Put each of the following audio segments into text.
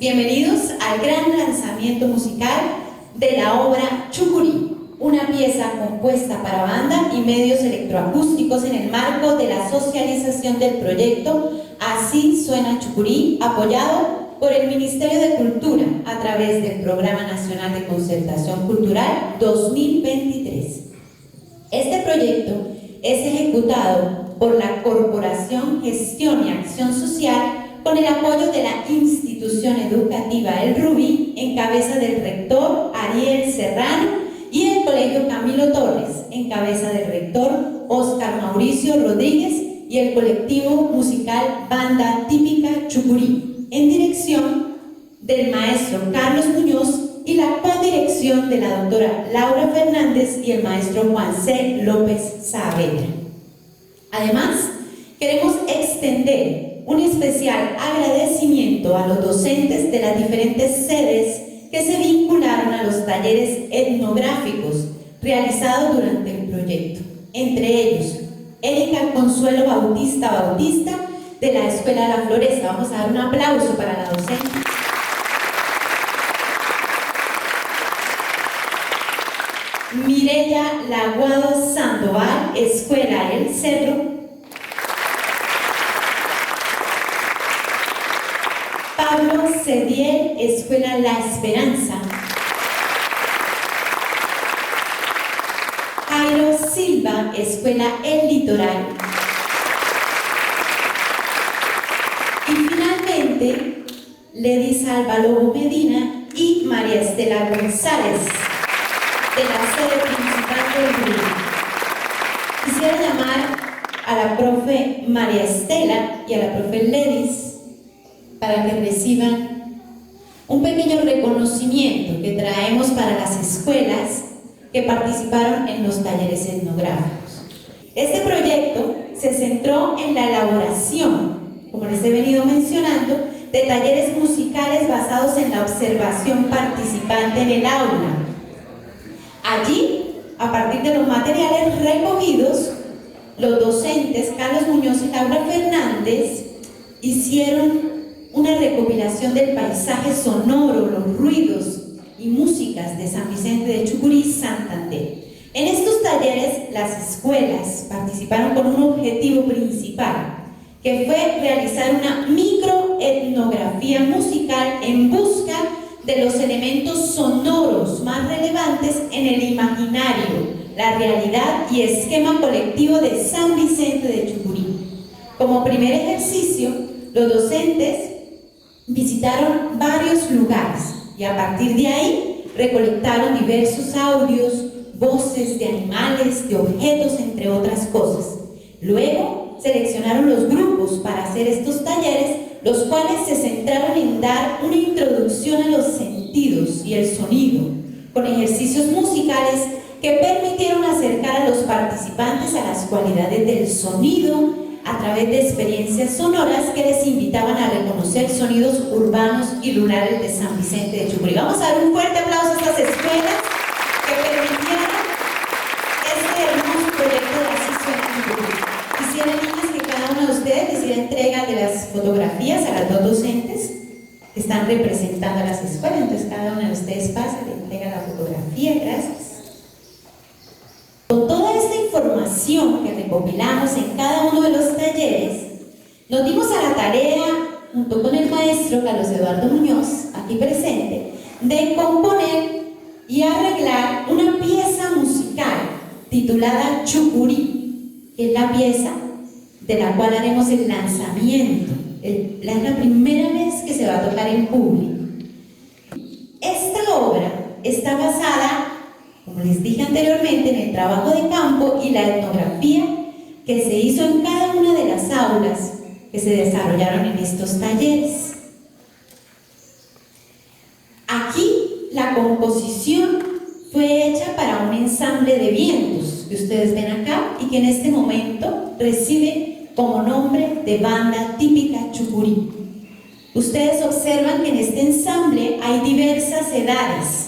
bienvenidos al gran lanzamiento musical de la obra Chucurí, una pieza compuesta para banda y medios electroacústicos en el marco de la socialización del proyecto Así Suena Chucurí, apoyado por el Ministerio de Cultura a través del Programa Nacional de Concertación Cultural 2023. Este proyecto es ejecutado por la Corporación Gestión y Acción Social con el apoyo de la institución educativa El Rubí, en cabeza del rector Ariel Serrano, y el Colegio Camilo Torres, en cabeza del rector Óscar Mauricio Rodríguez, y el colectivo musical Banda Típica Chucurí, en dirección del maestro Carlos Muñoz y la codirección de la doctora Laura Fernández y el maestro Juan C. López Saavedra. Además, queremos extender un especial agradecimiento a los docentes de las diferentes sedes que se vincularon a los talleres etnográficos realizados durante el proyecto. Entre ellos, Erika Consuelo Bautista de la Escuela La Floresta. Vamos a dar un aplauso para la docente. Mireya Laguado Sandoval, Escuela El Cerro. Pablo Cediel, Escuela La Esperanza. Jairo Silva, Escuela El Litoral. Y finalmente, Lady Salva Lobo Medina y María Estela González, de la sede principal del grupo. Quisiera llamar a la profe María Estela y a la profe Ledis para que reciban un pequeño reconocimiento que traemos para las escuelas que participaron en los talleres etnográficos. Este proyecto se centró en la elaboración, como les he venido mencionando, de talleres musicales basados en la observación participante en el aula. Allí, a partir de los materiales recogidos, los docentes Carlos Muñoz y Laura Fernández hicieron una recopilación del paisaje sonoro, los ruidos y músicas de San Vicente de Chucurí, Santander. En estos talleres, las escuelas participaron con un objetivo principal, que fue realizar una microetnografía musical en busca de los elementos sonoros más relevantes en el imaginario, la realidad y esquema colectivo de San Vicente de Chucurí. Como primer ejercicio, los docentes visitaron varios lugares y a partir de ahí recolectaron diversos audios, voces de animales, de objetos, entre otras cosas. Luego seleccionaron los grupos para hacer estos talleres, los cuales se centraron en dar una introducción a los sentidos y el sonido, con ejercicios musicales que permitieron acercar a los participantes a las cualidades del sonido a través de experiencias sonoras que les invitaban a reconocer sonidos urbanos y rurales de San Vicente de Chucurí. Vamos a dar un fuerte aplauso a estas escuelas que permitieron este hermoso proyecto de Así Suena Chucurí. Quisiera, niñas, que cada uno de ustedes les diera entrega de las fotografías a las dos docentes que están representando a las escuelas. Entonces cada uno de ustedes pasa y le entrega la fotografía. Gracias. Con toda esta información que recopilamos en cada uno de los talleres, nos dimos a la tarea, junto con el maestro Carlos Eduardo Muñoz, aquí presente, de componer y arreglar una pieza musical titulada Chucurí, que es la pieza de la cual haremos el lanzamiento. Es la primera vez que se va a tocar en público. Esta obra está basada, como les dije anteriormente, en el trabajo de campo y la etnografía que se hizo en cada una de las aulas que se desarrollaron en estos talleres. Aquí la composición fue hecha para un ensamble de vientos que ustedes ven acá y que en este momento recibe como nombre de Banda Típica Chucurí. Ustedes observan que en este ensamble hay diversas edades.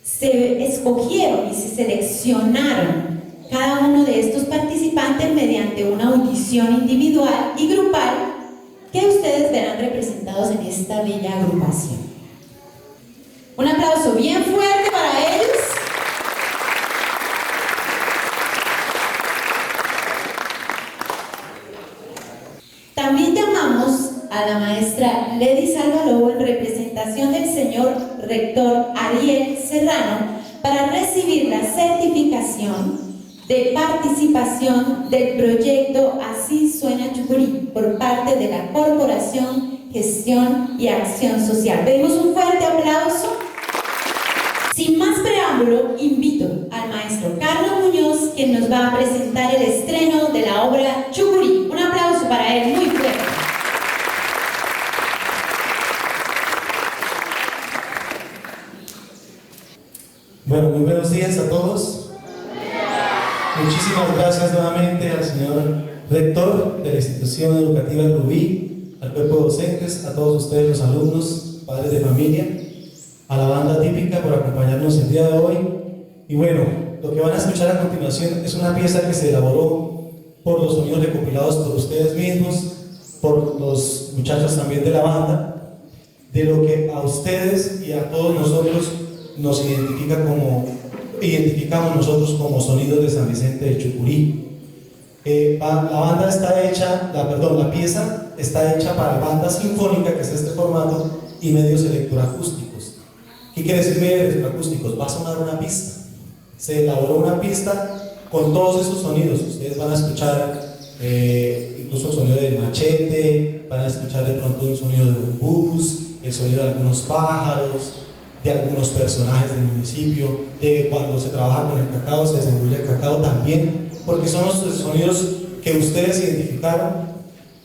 Se escogieron y se seleccionaron cada uno de estos participantes mediante una audición individual y grupal que ustedes verán representados en esta bella agrupación. Un aplauso bien fuerte para ellos. También llamamos a la maestra Lady Salvalobo en representación del señor rector Ariel Serrano para recibir la certificación de participación del proyecto Así Suena Chucurí por parte de la Corporación Gestión y Acción Social. Pedimos un fuerte aplauso. Sin más preámbulo, invito al maestro Carlos Muñoz, quien nos va a presentar el estreno de la obra Chucurí. Un aplauso para él muy fuerte. Bueno, muy buenos días a todos. Muchísimas gracias nuevamente al señor rector de la institución educativa Rubí, al cuerpo de docentes, a todos ustedes los alumnos, padres de familia, a la banda típica por acompañarnos el día de hoy. Y bueno, lo que van a escuchar a continuación es una pieza que se elaboró por los sonidos recopilados por ustedes mismos, por los muchachos también de la banda, de lo que a ustedes y a todos nosotros nos identificamos nosotros como sonidos de San Vicente de Chucurí. La pieza está hecha para banda sinfónica, que es este formato, y medios electroacústicos. ¿Qué quiere decir medios electroacústicos? Va a sonar una pista. Se elaboró una pista con todos esos sonidos. Ustedes van a escuchar incluso el sonido del machete, van a escuchar de pronto un sonido de un bus, el sonido de algunos pájaros, de algunos personajes del municipio, de cuando se trabaja con el cacao, se desenvuelve el cacao también, porque son los sonidos que ustedes identificaron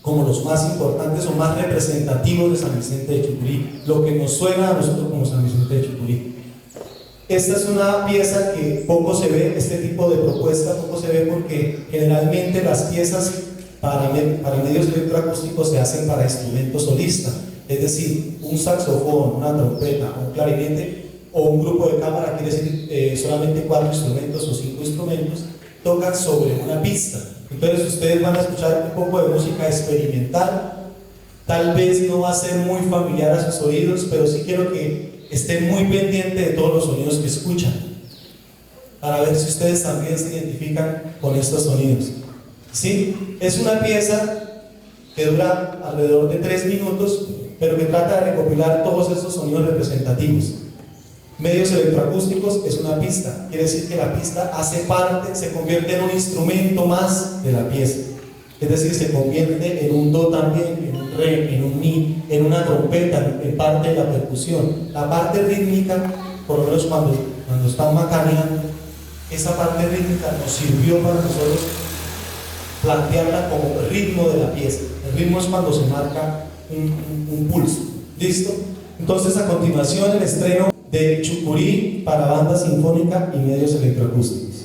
como los más importantes o más representativos de San Vicente de Chucurí, lo que nos suena a nosotros como San Vicente de Chucurí. Esta es una pieza que poco se ve, este tipo de propuesta poco se ve porque generalmente las piezas para medios electroacústicos se hacen para instrumentos solistas. Es decir, un saxofón, una trompeta, un clarinete o un grupo de cámara, quiere decir solamente 4 instrumentos o 5 instrumentos, tocan sobre una pista. Entonces ustedes van a escuchar un poco de música experimental, tal vez no va a ser muy familiar a sus oídos, pero sí quiero que estén muy pendientes de todos los sonidos que escuchan, para ver si ustedes también se identifican con estos sonidos. ¿Sí? Es una pieza que dura alrededor de 3 minutos, pero que trata de recopilar todos estos sonidos representativos. Medios electroacústicos es una pista, quiere decir que la pista hace parte, se convierte en un instrumento más de la pieza, es decir, se convierte en un do también, en un re, en un mi, en una trompeta, en parte de la percusión. La parte rítmica, por lo menos cuando están macaneando, esa parte rítmica nos sirvió para nosotros plantearla como ritmo de la pieza. El ritmo es cuando se marca un pulso. ¿Listo? Entonces, a continuación, el estreno de Chucurí para banda sinfónica y medios electroacústicos.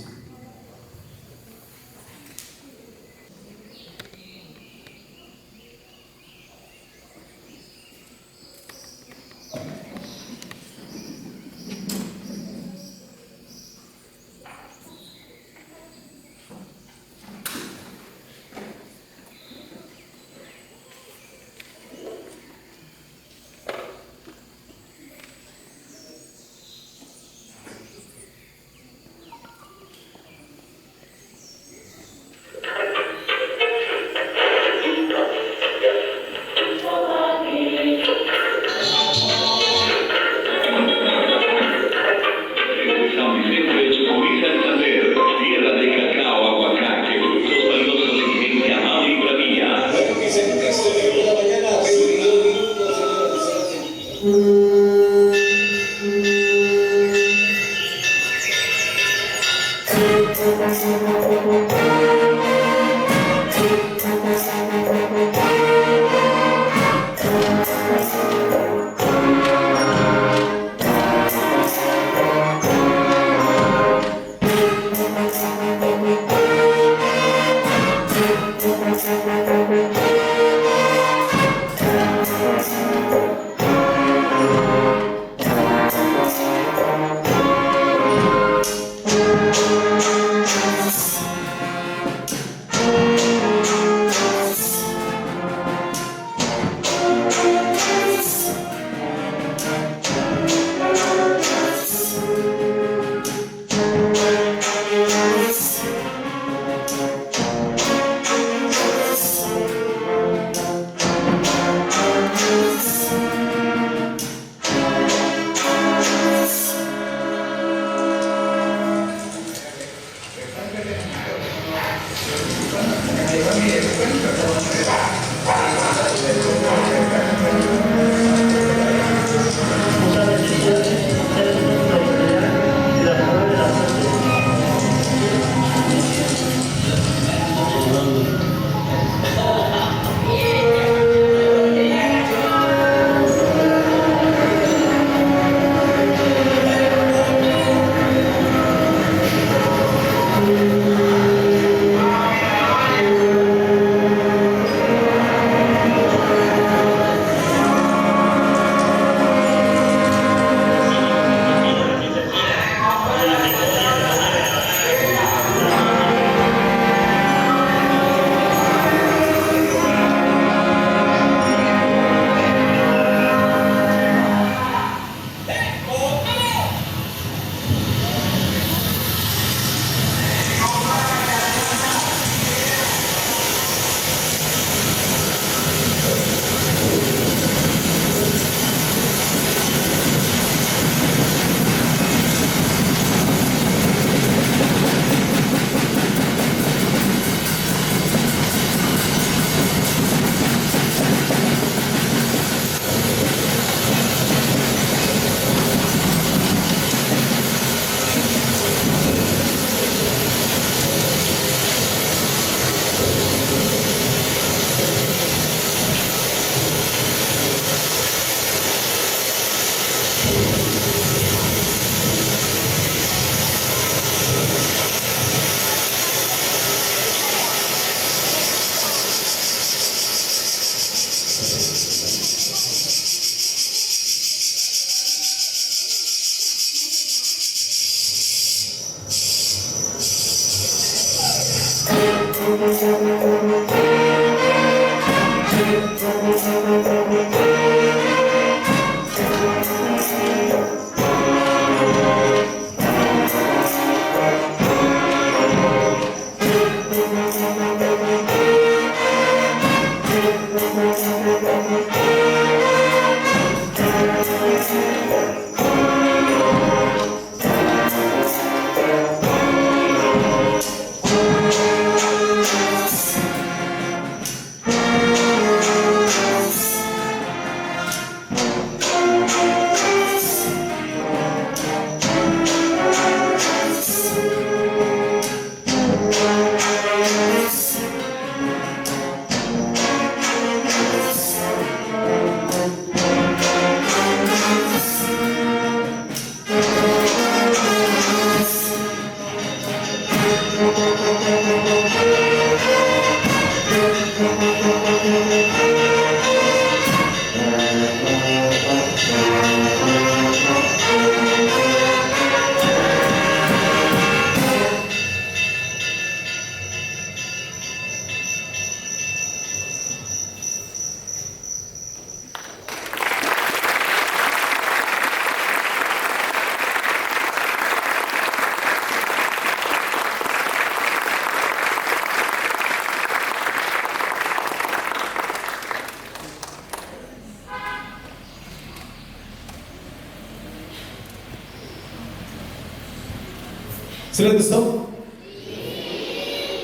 ¿Sí les gustó?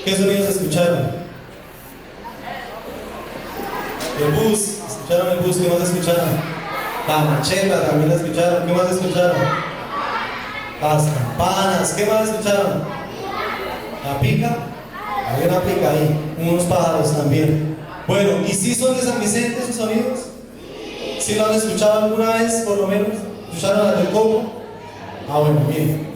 ¿Qué sonidos escucharon? El bus, ¿escucharon el bus? ¿Qué más escucharon? La macheta también la escucharon. ¿Qué más escucharon? Las campanas. ¿Qué más escucharon? La pica. Había una pica ahí. Unos pájaros también. Bueno, ¿y si son de San Vicente sus sonidos? ¿Sí lo han escuchado alguna vez, por lo menos? ¿Escucharon las del coco? Ah, bueno, bien.